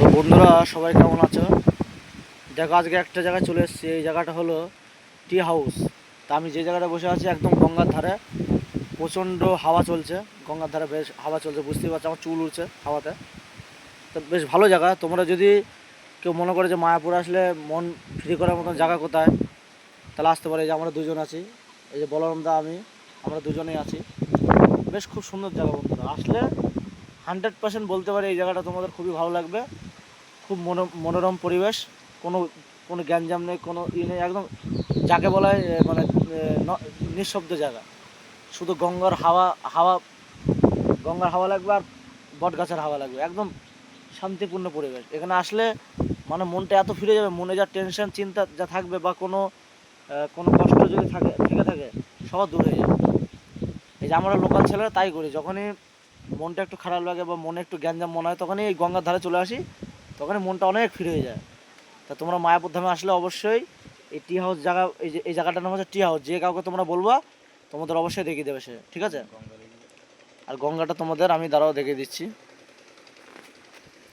তো বন্ধুরা সবাই কেমন আছো? দেখো আজকে একটা জায়গায় চলে এসেছি। এই জায়গাটা হলো টি হাউস। তা আমি যে জায়গাটা বসে আছি একদম গঙ্গার ধারে, প্রচণ্ড হাওয়া চলছে। গঙ্গার ধারে বেশ হাওয়া চলছে, বুঝতেই পারছো, আমার চুল উঠছে হাওয়াতে। তো বেশ ভালো জায়গা। তোমরা যদি কেউ মনে করে যে মায়াপুর আসলে মন ফ্রি করার মতন জায়গা কোথায়, তাহলে আসতে পারে। এই যে আমরা দুজন আছি, এই যে বলরাম দা আমি, আমরা দুজনেই আছি। বেশ খুব সুন্দর জায়গা বন্ধুরা, আসলে 100% বলতে পারি এই জায়গাটা তোমাদের খুবই ভালো লাগবে। খুব মনোরম পরিবেশ, কোনো কোনো গ্যাঞ্জাম নেই, কোনো নেই, একদম যাকে বলা হয় মানে নিঃশব্দ জায়গা। শুধু গঙ্গার হাওয়া হাওয়া গঙ্গার হাওয়া লাগবে আর বট গাছের হাওয়া লাগবে, একদম শান্তিপূর্ণ পরিবেশ। এখানে আসলে মানে মনটা এত ফিরে যাবে, মনে যা টেনশন চিন্তা যা থাকবে বা কোনো কোনো কষ্ট যদি থেকে থাকে, সব দূর হয়ে যাবে। এই যে আমরা লোকাল ছেলেরা তাই করি, যখনই মনটা একটু খারাপ লাগে বা মনে একটু গ্যাঞ্জাম মনে হয়, তখনই এই গঙ্গার ধারে চলে আসি, তখনই মনটা অনেক ফ্রি হয়ে যায়। তা তোমরা মায়াপুর ধামে আসলে অবশ্যই এই টি হাউস জায়গা, এই জায়গাটার নাম হচ্ছে টি হাউস। যে কাউকে তোমরা বলবা, তোমাদের অবশ্যই দেখিয়ে দেবে সে, ঠিক আছে? আর গঙ্গাটা তোমাদের আমি দাঁড়াও দেখিয়ে দিচ্ছি।